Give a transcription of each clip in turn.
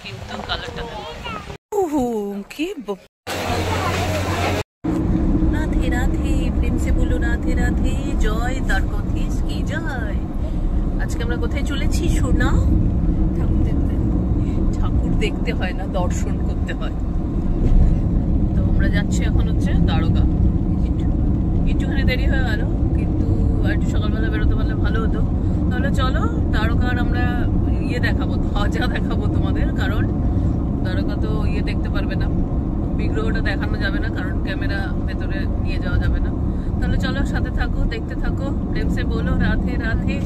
কিন্তু কালারটা কি রাধে রাধে, প্রেম সে বলো রাধে রাধে, জয় দ্বারকাধীশ কি জয়। আজকে আমরা কোথায় চলেছি সোনা? ঠাকুর দেখতে। ঠাকুর দেখতে হয় না, দর্শন করতে হয়। তো আমরা যাচ্ছি এখন হচ্ছে দ্বারকা। একটুখানি দেরি হয়ে গেল, কিন্তু একটু সকালবেলা বেরোতে পারলে ভালো হতো। তাহলে চলো দ্বারকার আমরা দেখাবো, ধ্বজা দেখাবো তোমাদের, কারণ দ্বারকা তো দেখতে পারবে না, বিগ্রহটা দেখানো যাবে না, কারণ ক্যামেরা ভেতরে নিয়ে যাওয়া যাবে না। তাহলে চলো সাথে থাকো, দেখতে থাকো, প্রেম সে বলো রাধে রাধে।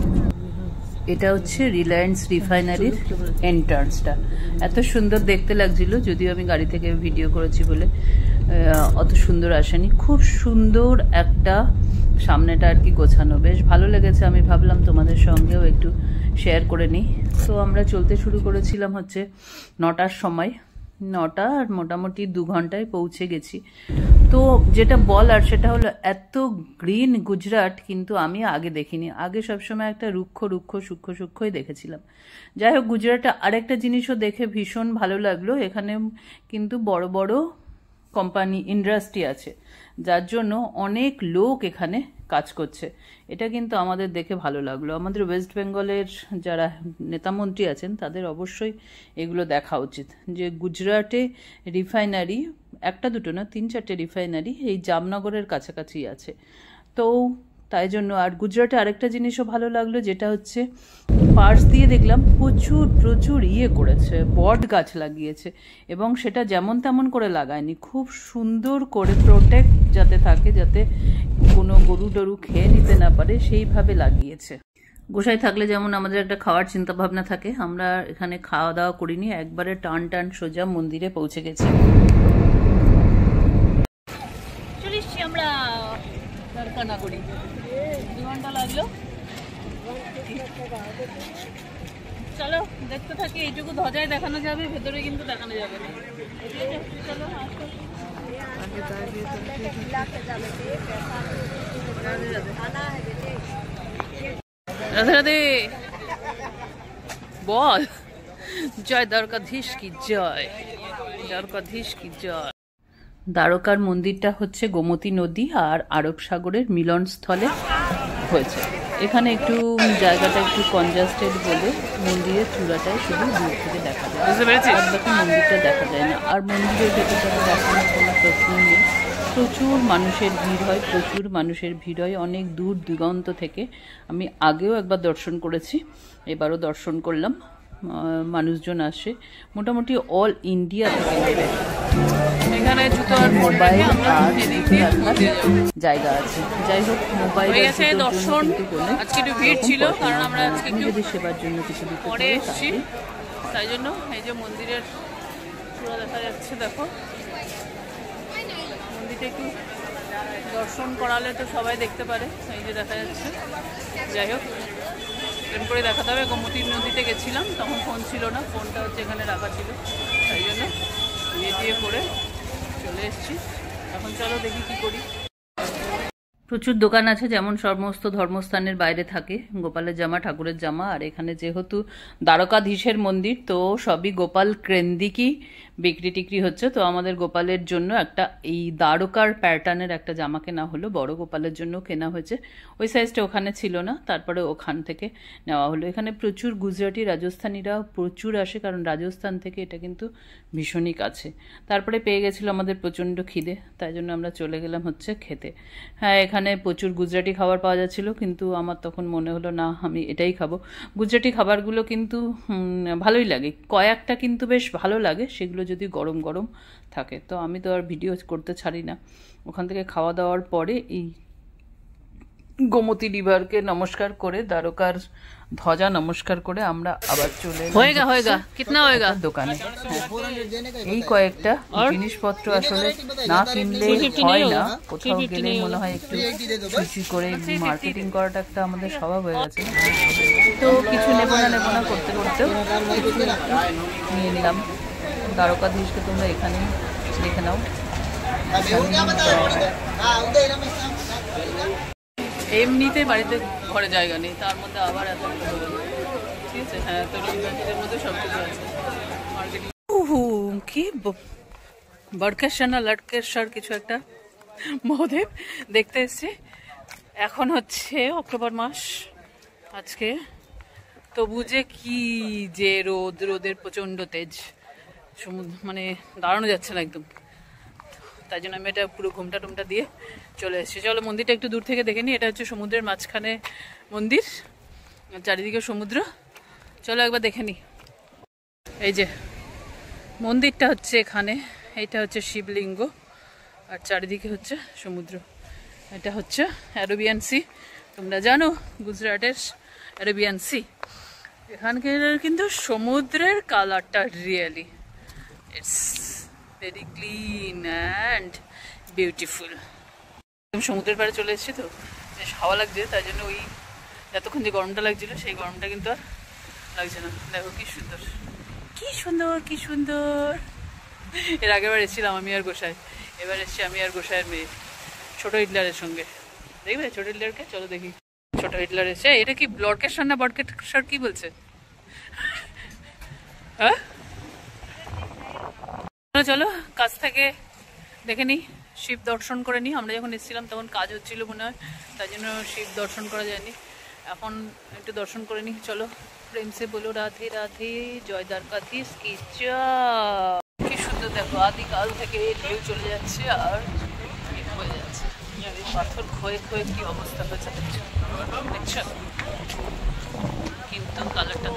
এটা হচ্ছে রিলায়েন্স রিফাইনারির এন্ট্রান্সটা। এত সুন্দর দেখতে লাগছিল, যদিও আমি গাড়ি থেকে ভিডিও করেছি বলে অত সুন্দর আসেনি। খুব সুন্দর একটা সামনেটা আর কি গোছানো, বেশ ভালো লেগেছে। আমি ভাবলাম তোমাদের সঙ্গেও একটু শেয়ার করে নিই। তো আমরা চলতে শুরু করেছিলাম হচ্ছে 9টার সময়, 9টা আর মোটামুটি 2 ঘন্টায় পৌঁছে গেছি। তো যেটা বলার সেটা হলো, এত গ্রিন গুজরাট কিন্তু আমি আগে দেখিনি। আগে সবসময় একটা রুক্ষ রুক্ষ সূক্ষ্ম সূক্ষ্মই দেখেছিলাম। যাই হোক, গুজরাটে আরেকটা জিনিসও দেখে ভীষণ ভালো লাগলো। এখানে কিন্তু বড় বড় কোম্পানি, ইন্ডাস্ট্রি আছে, যার জন্য অনেক লোক এখানে কাজ করছে। এটা কিন্তু আমাদের দেখে ভালো লাগলো। আমাদের ওয়েস্ট বেঙ্গলের যারা নেতামন্ত্রী আছেন তাদের অবশ্যই এগুলো দেখা উচিত, যে গুজরাটে রিফাইনারি একটা দুটো না, 3-4টে রিফাইনারি এই জামনগরের কাছাকাছি আছে। তো তাই জন্য, আর গুজরাটে আরেকটা জিনিসও ভালো লাগলো, যেটা হচ্ছে পার্স দিয়ে দেখলাম প্রচুর প্রচুর করেছে, বট গাছ লাগিয়েছে, এবং সেটা যেমন তেমন করে লাগায়নি, খুব সুন্দর করে প্রোটেক্ট যাতে থাকে, যাতে কোনো গরু টরু খেয়ে নিতে না পারে, সেইভাবে লাগিয়েছে। গোসাই থাকলে যেমন আমাদের একটা খাওয়ার চিন্তা ভাবনা থাকে, আমরা এখানে খাওয়া দাওয়া করিনি, একবারে টান টান সোজা মন্দিরে পৌঁছে গেছি। চলে এসছি আমরা দ্বারকানগরী, 2 ঘন্টা লাগলো। চলো দেখতে থাকি। এইটুকু ধ্বজায় দেখানো যাবে, ভেতরে কিন্তু দেখানো যাবে না। চলো রাধে রাধে বল, জয় দ্বারকাধীশ কি জয়, দ্বারকাধীশ কি জয়। দ্বারকার মন্দিরটা হচ্ছে গোমতী নদী আর আরব সাগরের মিলনস্থলে হয়েছে। এখানে একটু জায়গাটা একটু কনজাস্টেড বলে মন্দিরের চূড়াটায় শুধু দূর থেকে দেখা যায়, আর বাকি মন্দিরটা দেখা যায় না। আর মন্দিরের ভেতরটা দেখানোর কোনো প্রশ্নই নেই। প্রচুর মানুষের ভিড় হয়, প্রচুর মানুষের ভিড় হয় অনেক দূর দিগন্ত থেকে। আমি আগেও একবার দর্শন করেছি, এবারও দর্শন করলাম। মানুষজন আসে মোটামুটি অল ইন্ডিয়া থেকে। এখানে জুতো আর মোবাইল আর জায়গা আছে। যাই হোক, মোবাইল দর্শন আজকে একটু ভিড় ছিল, কারণ আমরা আজকে যদি সেবার জন্য কিছু পরে এসেছি, তাই জন্য। এই যে মন্দিরের চূড়া দেখা যাচ্ছে, দেখো মন্দিরটা একটু দর্শন করালে তো সবাই দেখতে পারে, এই যে দেখা যাচ্ছে। যাই হোক, ট্রেন করে দেখাতে হবে। গোমতী নদীতে গেছিলাম, তখন ফোন ছিল না, ফোনটা হচ্ছে এখানে রাখা ছিল, তাই জন্য দিয়ে করে চলে এসেছি। এখন চলো দেখি কি করি। প্রচুর দোকান আছে, যেমন সমস্ত ধর্মস্থানের বাইরে থাকে গোপালের জামা, ঠাকুরের জামা। আর এখানে যেহেতু দ্বারকাধীশের মন্দির, তো সবই গোপাল কেন্দ্রিকই বিক্রি টিক্রি হচ্ছে। তো আমাদের গোপালের জন্য একটা এই দ্বারকার প্যাটার্নের একটা জামা কেনা হলো, বড় গোপালের জন্য কেনা হয়েছে। ওই সাইজটা ওখানে ছিল না, তারপরে ওখান থেকে নেওয়া হলো। এখানে প্রচুর গুজরাটি, রাজস্থানীরাও প্রচুর আসে, কারণ রাজস্থান থেকে এটা কিন্তু ভীষণই কাছে। তারপরে পেয়ে গেছিলো আমাদের প্রচণ্ড খিদে, তাই জন্য আমরা চলে গেলাম হচ্ছে খেতে। হ্যাঁ, এখানে প্রচুর গুজরাটি খাবার পাওয়া যাচ্ছিলো, কিন্তু আমার তখন মনে হলো না, আমি এটাই খাবো। গুজরাটি খাবারগুলো কিন্তু ভালোই লাগে, কয়েকটা কিন্তু বেশ ভালো লাগে, সেগুলো যদি গরম গরম থাকে। তো আমি তো আর ভিডিও করতে ছাড়ি না। ওখান থেকে খাওয়া দাওয়ার পরে এই গোমতী রিভারকে নমস্কার করে, দ্বারকার ধ্বজা নমস্কার করে আমরা আবার চলে দোকানে। এই কয়েকটা জিনিসপত্র আসলে না কিনলে হয় না, কোথাও গেলে মনে হয় একটু খুশি করে মার্কেটিং করাটা একটা আমাদের স্বভাব হয়ে গেছে। তো কিছু নেবো না করতে করতেও নিয়ে নিলাম। দ্বারকাধীশকে তোমরা এখানেই দেখে নাও। এমনিতে বাড়িতে ঘরে জায়গা নেই, তার মধ্যে আবার এত ঠিক আছে, হ্যাঁ তরুণ প্যাকেটের মধ্যে সব কিছু আছে মার্কেটিং। কি বরকেশ্বর না লটকেশ্বর কিছু একটা মহাদেব দেখতে এসছি। এখন হচ্ছে অক্টোবর মাস আজকে, তবু যে কি যে রোদের প্রচন্ড তেজ, সমুদ্র মানে দাঁড়ানো যাচ্ছে না একদম। তাই জন্য আমি এটা পুরো ঘুমটা টুমটা দিয়ে চলে এসেছি। চলো মন্দিরটা একটু দূর থেকে দেখে নিই। এটা হচ্ছে সমুদ্রের মাঝখানে মন্দির, চারিদিকে সমুদ্র। চলো একবার দেখে নিই। এই যে মন্দিরটা হচ্ছে এখানে, এইটা হচ্ছে শিবলিঙ্গ, আর চারিদিকে হচ্ছে সমুদ্র। এটা হচ্ছে অ্যারাবিয়ান সি, তোমরা জানো গুজরাটের অ্যারাবিয়ান সি। এখানকার কিন্তু সমুদ্রের কালারটা really it's very clean and beautiful. সমুদ্রের পাড়ে চলে এসেছি তো বেশ হাওয়া লাগছে, তাই জন্য ওই এতক্ষণ যে গরমটা লাগছিল সেই গরমটা কিন্তু আর লাগছে না। দেখো কি সুন্দর, কি সুন্দর, কি সুন্দর। এর আগেবার এসেছিলাম আমি আর গোসাই, এবার এসছি আমি আর গোসাইয়ের মেয়ে ছোট হিটলারের সঙ্গে। দেখবে ছোট হিটলারকে? চলো দেখি। ছোট হিটলার এসে, এটা কি ব্লডকেশ্বর না বটকেশ্বর কি বলছে? হ্যাঁ চলো কাছ থেকে দেখে নিই, শিব দর্শন করে নিই। আমরা যখন এসেছিলাম তখন কাজ হচ্ছিল মনে হয়, তাই জন্য শিব দর্শন করা যায়নি। এখন একটু দর্শন করে নিই। চলো, প্রেম সে বলো রাধে রাধে, জয় দ্বারকাধীশ কি জয়। কি সুন্দর দেখো, আদিকাল থেকে ঢেউ চলে যাচ্ছে আর হয়ে যাচ্ছে, পাথর ক্ষয়ে ক্ষয়ে কি অবস্থা হয়েছে দেখছো, কিন্তু কালারটা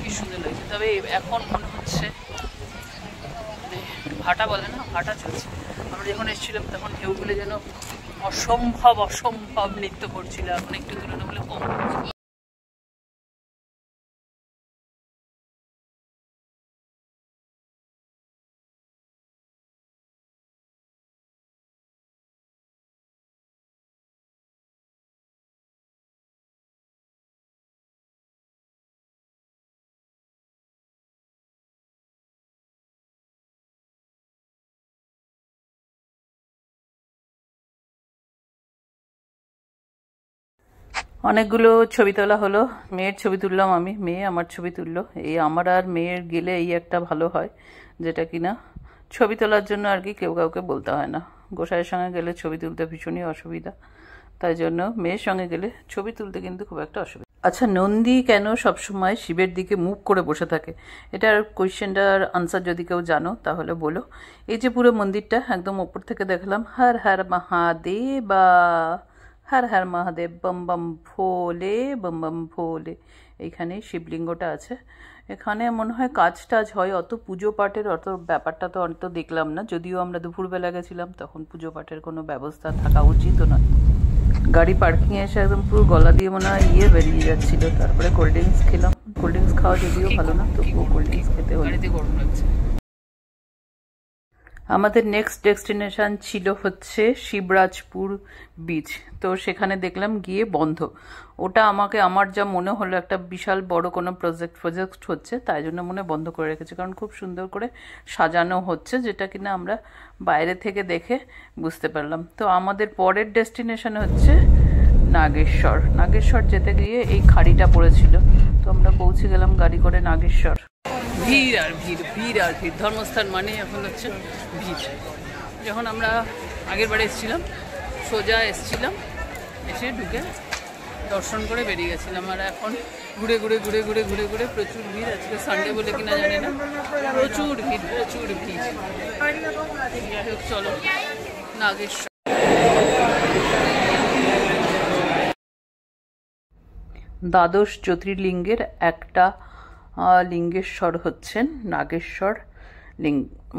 কি সুন্দর লাগছে। তবে এখন মনে হচ্ছে ভাটা বলে না, ভাটা চলছে। আমরা যখন এসেছিলাম তখন ঢেউগুলো যেন অসম্ভব অসম্ভব নৃত্য করছিল, এখন একটু তুলনামূলক কম হচ্ছে। অনেকগুলো ছবি তোলা হলো, মেয়ের ছবি তুললাম আমি, মেয়ে আমার ছবি তুললো। এই আমার আর মেয়ের গেলে এই একটা ভালো হয়, যেটা কিনা ছবি তোলার জন্য আর কি কেউ কাউকে বলতে হয় না। গোসাইয়ের সঙ্গে গেলে ছবি তুলতে ভীষণই অসুবিধা, তাই জন্য মেয়ের সঙ্গে গেলে ছবি তুলতে কিন্তু খুব একটা অসুবিধা। আচ্ছা, নন্দী কেন সবসময় শিবের দিকে মুখ করে বসে থাকে? এটার কোয়েশ্চেনটার আনসার যদি কেউ জানো তাহলে বলো। এই যে পুরো মন্দিরটা একদম ওপর থেকে দেখলাম, হর হর মহাদেবা, হর হর মহাদেব, বম বম ভোলে, বম বম ভোলে। এইখানে শিবলিঙ্গটা আছে। এখানে মনে হয় কাজ টাজ হয়, অত পুজো পাঠের অত ব্যাপারটা তো অত দেখলাম না, যদিও আমরা দুপুরবেলা গেছিলাম তখন পুজো পাঠের কোনো ব্যবস্থা থাকা উচিত নয়। গাড়ি পার্কিংয়ে এসে একদম পুরো গলা দিয়ে মনে হয় বেরিয়ে যাচ্ছিল। তারপরে কোল্ড ড্রিঙ্কস খেলাম। কোল্ড ড্রিঙ্কস খাওয়া যদিও ভালো না, তবুও কোল্ড ড্রিঙ্কস খেতে হলো। গরম লাগছে। আমাদের নেক্সট ডেস্টিনেশন ছিল হচ্ছে শিবরাজপুর বিচ। তো সেখানে দেখলাম গিয়ে বন্ধ। ওটা আমার যা মনে হলো একটা বিশাল বড় কোনো প্রজেক্ট হচ্ছে, তাই জন্য মনে বন্ধ করে রেখেছে, কারণ খুব সুন্দর করে সাজানো হচ্ছে, যেটা কিনা আমরা বাইরে থেকে দেখে বুঝতে পারলাম। তো আমাদের পরের ডেস্টিনেশন হচ্ছে নাগেশ্বর। নাগেশ্বর যেতে গিয়ে এই খাড়িটা পড়েছিল, তো আমরা পৌঁছে গেলাম গাড়ি করে নাগেশ্বর। ভিড় আর ভিড়, ভিড় আর ভিড়। ধর্মস্থান মানে এখন হচ্ছে ভিড়। যখন আমরা আগের বারে এসেছিলাম সোজা এসেছিলাম, এসে ঢুকে দর্শন করে বেরিয়ে গেছিলাম, আর এখন ঘুরে ঘুরে ঘুরে ঘুরে ঘুরে ঘুরে প্রচুর ভিড়। আজকে সানডে বলে কিনা জানি না, প্রচুর ভিড়, প্রচুর ভিড়। যাই হোক চলো নাগেশ্বর। দ্বাদশ জ্যোতির্লিঙ্গের একটা লিঙ্গেশ্বর হচ্ছেন নাগেশ্বর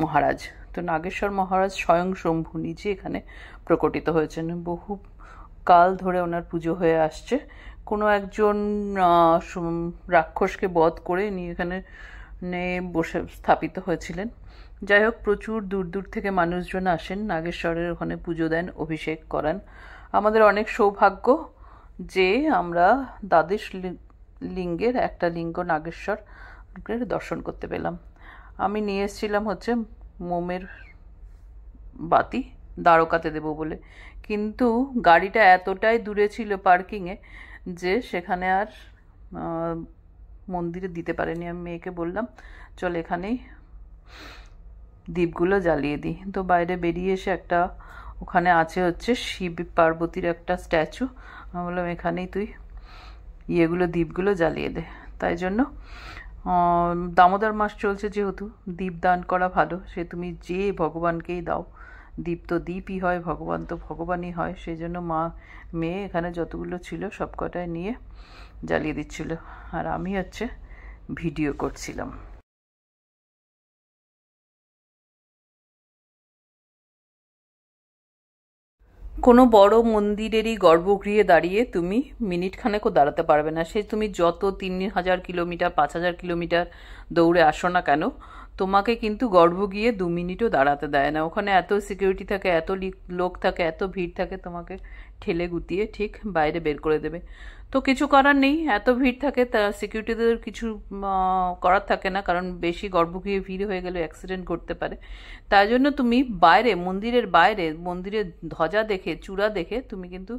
মহারাজ। তো নাগেশ্বর মহারাজ স্বয়ং শম্ভু নিজে এখানে প্রকটিত হয়েছেন। বহু কাল ধরে ওনার পুজো হয়ে আসছে। কোনো একজন রাক্ষসকে বধ করে ইনি এখানে বসে স্থাপিত হয়েছিলেন। যাই হোক, প্রচুর দূর দূর থেকে মানুষজন আসেন নাগেশ্বরের ওখানে পুজো দেন, অভিষেক করান। আমাদের অনেক সৌভাগ্য যে আমরা দ্বাদশ লিঙ্গের একটা লিঙ্গ নাগেশ্বর দর্শন করতে পেলাম। আমি নিয়ে এসেছিলাম হচ্ছে মোমের বাতি দ্বারকাতে দেবো বলে, কিন্তু গাড়িটা এতটাই দূরে ছিল পার্কিংয়ে যে সেখানে আর মন্দিরে দিতে পারেনি। আমি মেয়েকে বললাম চল এখানেই দীপগুলো জ্বালিয়ে দিই। তো বাইরে বেরিয়ে এসে একটা ওখানে আছে হচ্ছে শিব পার্বতীর একটা স্ট্যাচু, আমি বললাম এখানেই তুই ইয়েগুলো দীপগুলো জ্বালিয়ে দে। তাই জন্য দামোদর মাস চলছে যেহেতু দীপ দান করা ভালো, সে তুমি যে ভগবানকেই দাও, দীপ তো দীপই হয়, ভগবান তো ভগবানই হয়। সেই জন্য মেয়ে এখানে যতগুলো ছিল সব কটায় নিয়ে জ্বালিয়ে দিচ্ছিল, আর আমি হচ্ছে ভিডিও করছিলাম। কোনো বড় মন্দিরেরই গর্ভগৃহে দাঁড়িয়ে তুমি মিনিট খানেকও দাঁড়াতে পারবে না। সে তুমি যত 3000 কিলোমিটার 5000 কিলোমিটার দৌড়ে আসো না কেন, তোমাকে কিন্তু গর্ভগৃহে 2 মিনিটও দাঁড়াতে দেয় না। ওখানে এত সিকিউরিটি থাকে, এত লোক থাকে, এত ভিড় থাকে, তোমাকে ঠেলে গুতিয়ে ঠিক বাইরে বের করে দেবে। তো কিছু করার নেই, এত ভিড় থাকে, তা সিকিউরিটিদের কিছু করার থাকে না, কারণ বেশি গর্ভগৃহে ভিড় হয়ে গেলে অ্যাক্সিডেন্ট ঘটতে পারে। তাই জন্য তুমি বাইরে মন্দিরের বাইরে মন্দিরের ধ্বজা দেখে চূড়া দেখে তুমি কিন্তু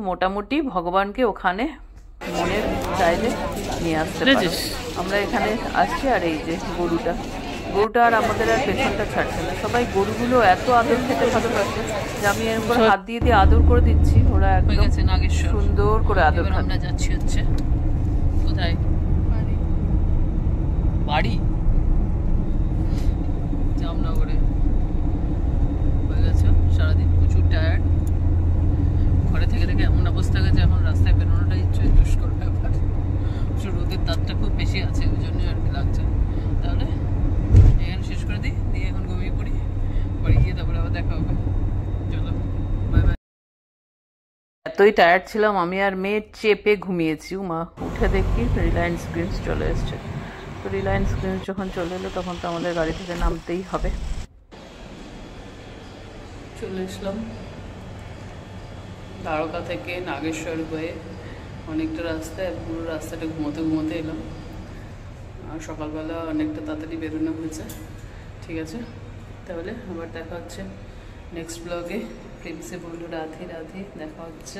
মোটামুটি ভগবানকে ওখানে মনের চাইলে নিয়ে আসতে পারো। আমরা এখানে আসছি, আর এই যে গরুটা আর আমাদের আর পেছনটা ছাড়ছে না। সবাই গরুগুলো এত আদর খেতে ভালোবাসে যে আমি এর উপর হাত দিয়ে দিয়ে আদর করে দিচ্ছি, ওরা একদম সুন্দর করে আদর খায়। আমরা যাচ্ছি হচ্ছে কোথায়, বাড়ি জামনগরে। হয়ে গেছে সারাদিন প্রচুর টায়ার্ড, ঘরে থেকে থেকে এমন অবস্থা গেছে এখন রাস্তায় বেরোনোটাই দুষ্কর ব্যাপার। রোদের তাপটা খুব বেশি আছে, ওই জন্য আর কি লাগছে। তাহলে এখানে শেষ করে দিই, দিয়ে এখন ঘুমিয়ে পড়ি, বাড়ি গিয়ে তারপরে আবার দেখা হবে। চলো বাই বাই। এতই টায়ার্ড ছিলাম আমি আর মেয়ে, চেপে ঘুমিয়েছি। মা উঠে দেখি রিলায়েন্স গ্রিনস চলে এসছে। তো রিলায়েন্স গ্রিনস যখন চলে এলো তখন তো আমাদের গাড়ি থেকে নামতেই হবে। চলে এসলাম দ্বারকা থেকে নাগেশ্বর হয়ে অনেকটা রাস্তায়, পুরো রাস্তাটা ঘুমোতে ঘুমোতে এলাম। আর সকালবেলা অনেকটা তাড়াতাড়ি বেরোনো হয়েছে। ঠিক আছে, তাহলে আবার দেখা হচ্ছে নেক্সট ব্লগে। প্রেমসে বললো রাধে রাধে, দেখা হচ্ছে।